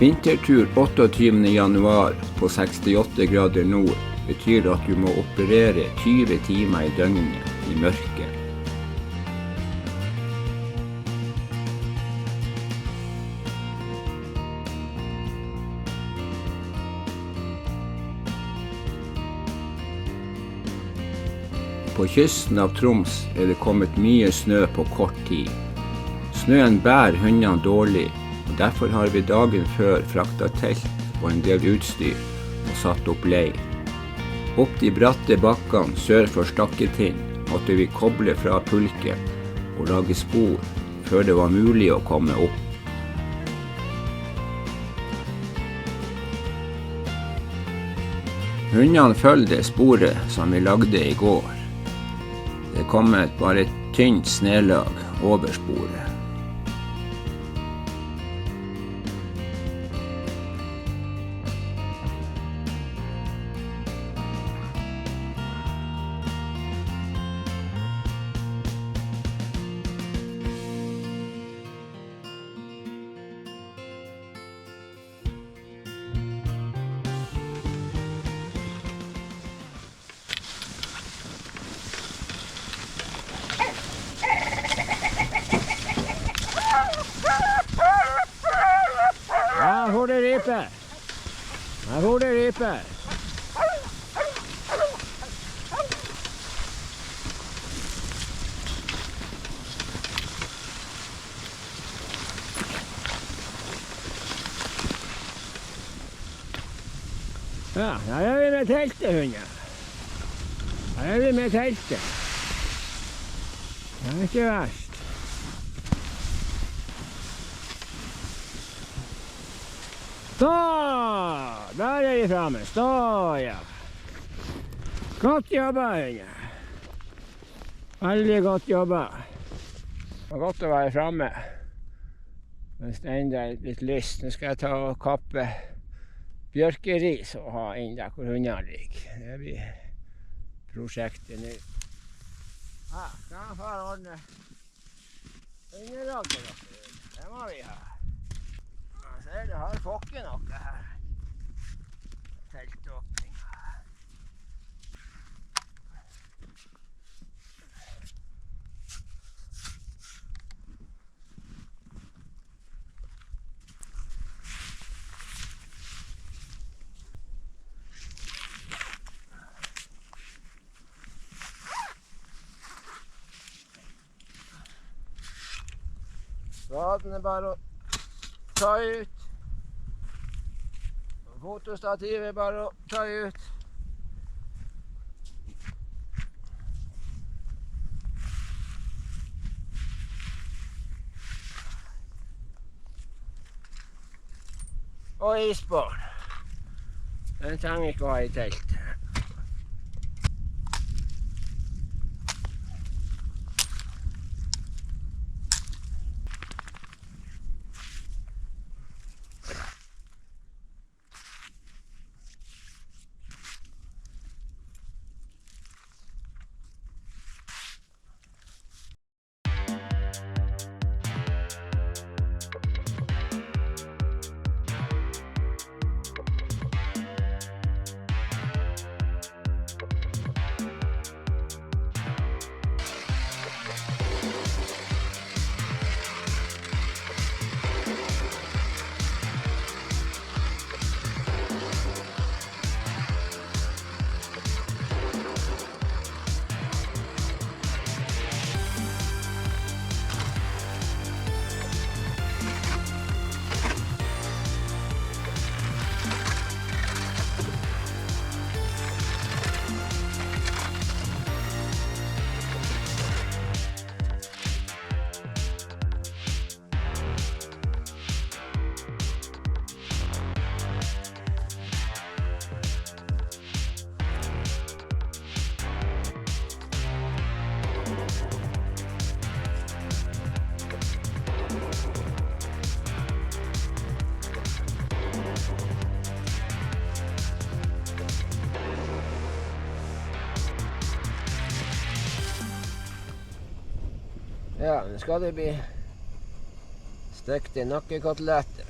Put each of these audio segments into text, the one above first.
Vintertur 28. januar på 68 grader nord betyr at du må operere 20 timer i døgnet i mørket. På kysten av Troms er det kommet mye snø på kort tid. Snøen bærer hundene dårlig, og derfor har vi dagen før fraktet telt og en del utstyr og satt opp leir. Opp de bratte bakkene sør for Stakketind måtte vi koble fra pulken og lage spor før det var mulig å komme opp. Hundene følger det sporet som vi lagde i går. Det kom bare et tynt snelag over sporet. Hvor det riper. Hvor det riper. Ja, her er vi med teltet, hunder. Her er vi med teltet. Det er ikke verst. Der er vi fremme. Stå, ja. Godt jobba, hunder. Veldig godt jobba. Det var godt å være fremme. Mens det enda er litt lyst. Nå skal jeg ta og kappe bjørkeris og ha inn der hvor hundene ligger. Det blir prosjektet nå. Ja, skal jeg få ordne underlag til dere. Det må vi ha. Ser du har fått noe her. Teltåpning. Spaden er bare å ta ut. Fotostativet er bare å ta ut. Og isbål. Den trenger vi ikke å ha i telt. Ja, nå skal det bli stekte nakkekoteletter.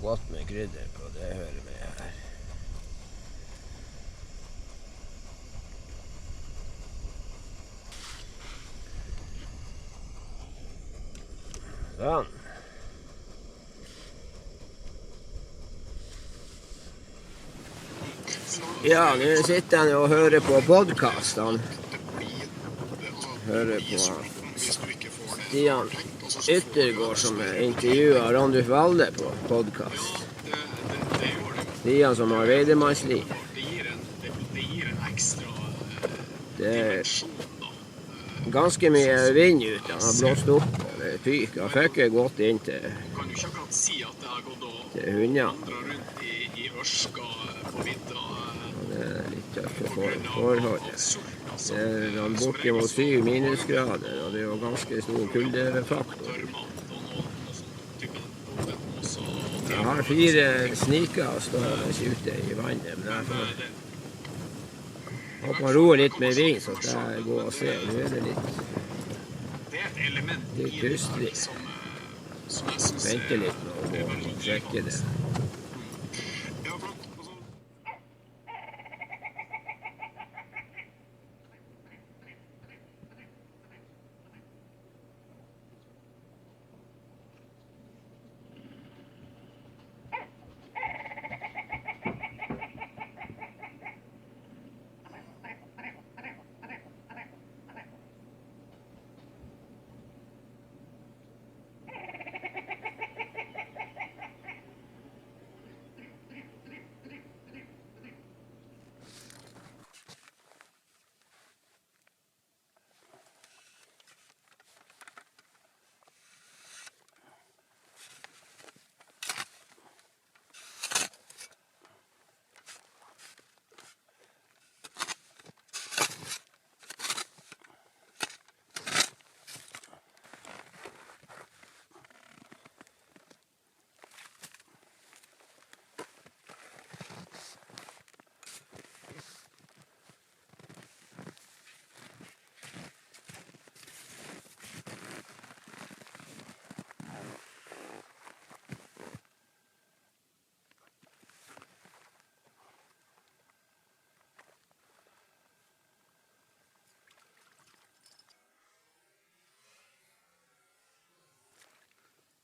godt med krydder på, det hører med her. Sånn. Ja, nå sitter han og hører på podcast. Han hører på Stian Yttergård som intervjuet Randulf Valde på podcast. Stian som har Veidemannsliv. Det er ganske mye vind ute. Han har blåst opp og det fyker. Han fikk gått inn til hundene. Det er litt tøffe forhold. Det er bortimot 7 minusgrader, og det er jo ganske stor kuldefaktor. Jeg har 4 sniker stående ute i vannet, men jeg får håper han roer litt med vind, så skal jeg gå og se. Nå er det litt kustlig. Vente litt med å gå og sjekke det.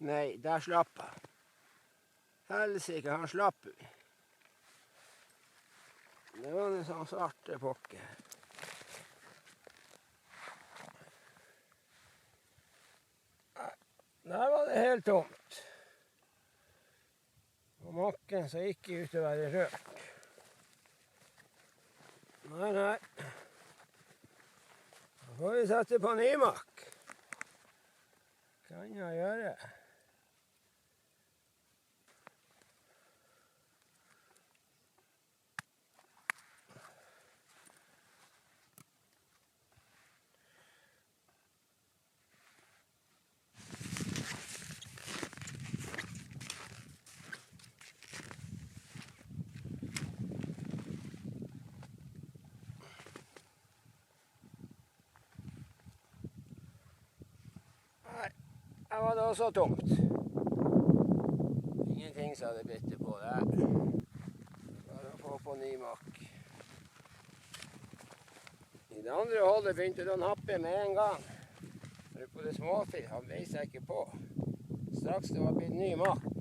Nei, der slapp han. Helsike, han slapp. Det var en sånn svarte pokke. Der var det helt tomt. Og makken så ikke ut til å være rørt. Nei. Da får vi sette på ny makk. Kan jeg gjøre? Her var det også tomt. Ingenting som hadde bitte på der. Bare å få på ny makk. I det andre holdet begynte det å nappe med en gang. For på det småfil, han veis seg ikke på. Straks det var blitt ny makk.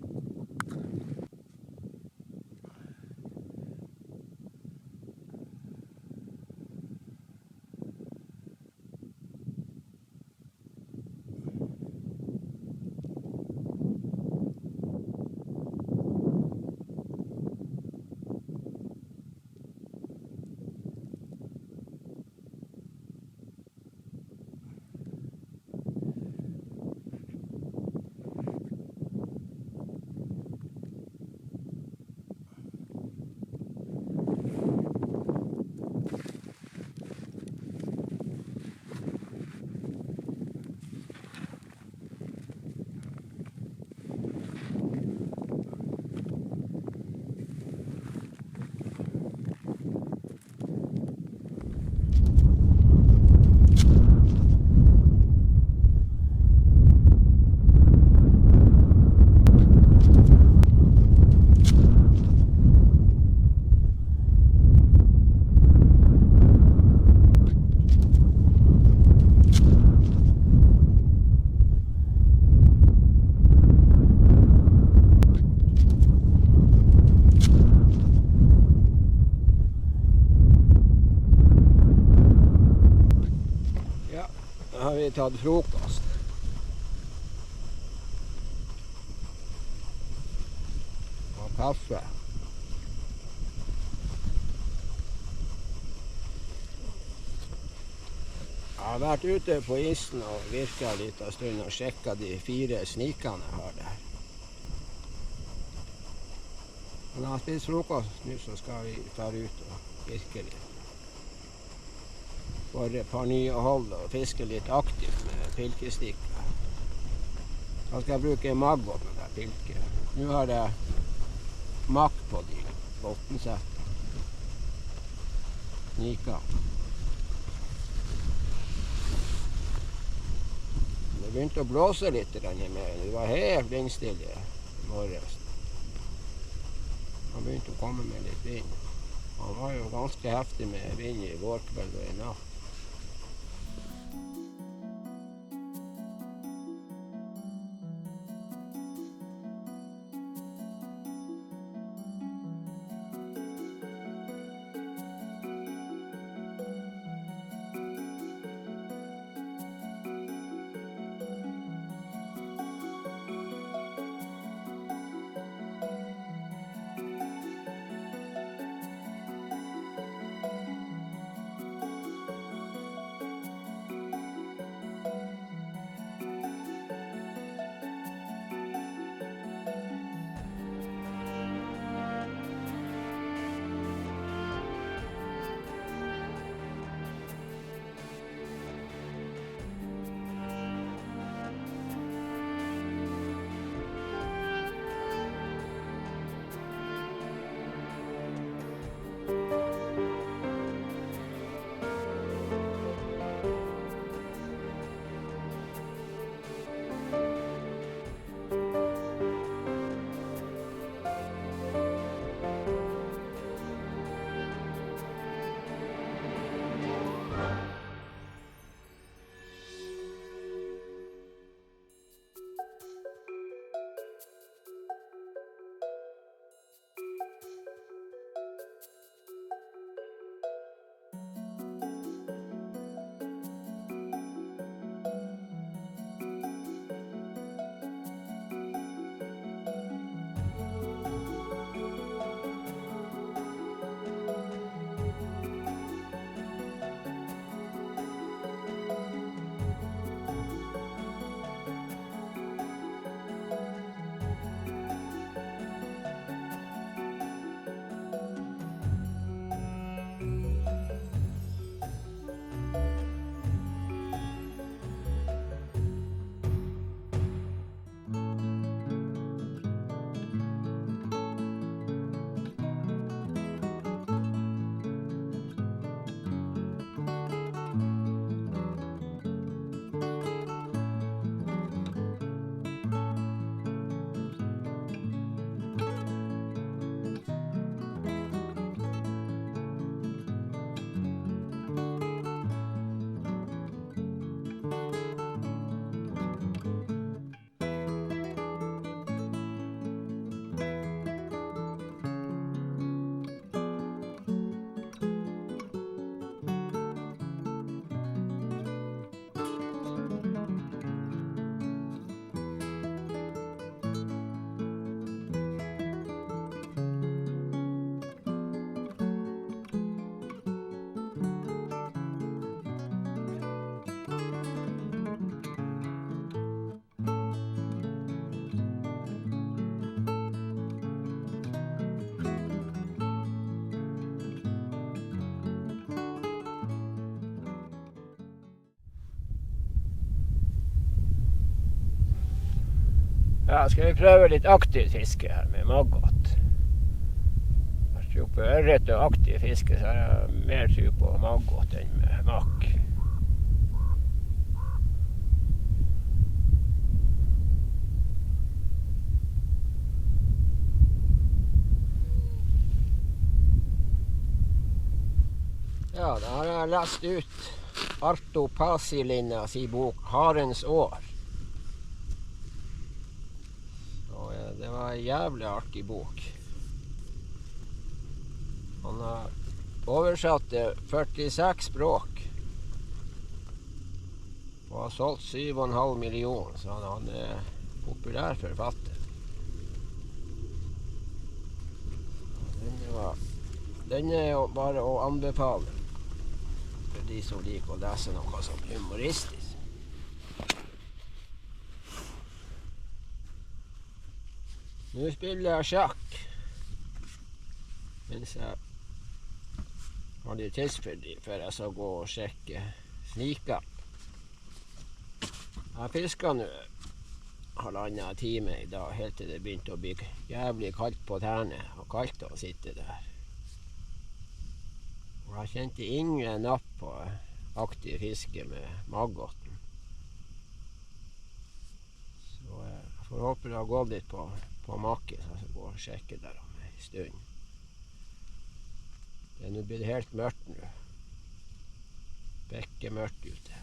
har vi tatt frokost. Og kaffe. Jeg har vært ute på isen og virket litt av stund og sjekket de 4 snikene jeg har der. Når jeg har spist frokost nå, så skal vi fære ut og virke litt. Bare et par nye hold og fiske litt aktivt med pilkestikker. Da skal jeg bruke maggot med det pilket. Nå har jeg makk på de bottensettene. Snikene. Det begynte å blåse litt mer. Det var helt vindstille i morges. Han begynte å komme med litt vind. Han var jo ganske heftig med vind i går kveld og i natt. Ja, skal vi prøve litt aktivt fiske her med maggot. Hvis du på ørret og aktiv fiske, så har jeg mer tro på maggot enn med makk. Ja, da har jeg lest ut Arto Paasilinna sin bok Harens år. Det var en jævlig artig bok. Han har oversatt det 46 språk. Og har solgt 7,5 millioner, så han er populær forfatter. Den er jo bare å anbefale for de som liker å lese noe som humoristisk. Nå spiller jeg sjakk mens jeg har litt tidsfordriv før jeg skal gå og sjekke snika. Jeg fisket nå 1,5 time i dag, helt til det begynte å bli jævlig kaldt på tærne, og kaldt å sitte der. Og jeg kjente ingen napp på aktiv fiske med maggoten. Så jeg får håpe det har gått litt på makke, så jeg skal gå og sjekke der om en stund. Det er nå blitt helt mørkt nå. Bekkemørkt ute.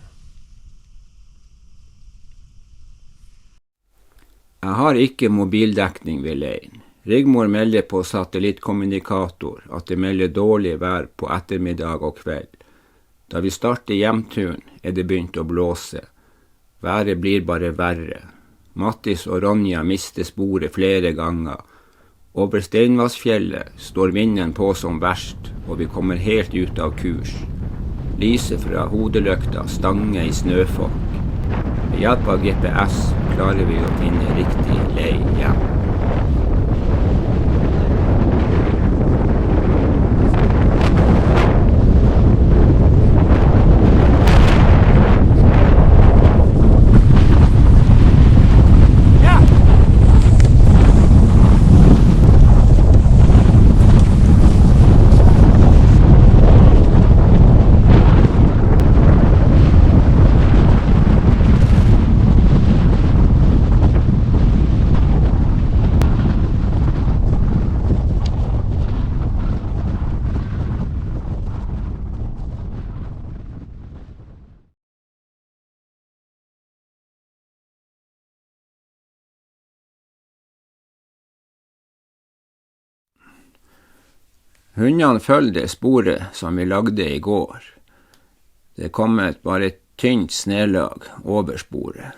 Jeg har ikke mobildekning ved leiren. Rigmor melder på satellittkommunikator at det melder dårlig vær på ettermiddag og kveld. Da vi starter hjemturen er det begynt å blåse. Været blir bare verre. Mattis og Ronja mister sporet flere ganger. Over Steinvassfjellet står vinden på som verst, og vi kommer helt ut av kurs. Lyset fra hodelykta stanger i snøfokk. Med hjelp av GPS klarer vi å finne riktig lei hjem. Hundene følger det sporet som vi lagde i går. Det kom bare et tynt snelag over sporet.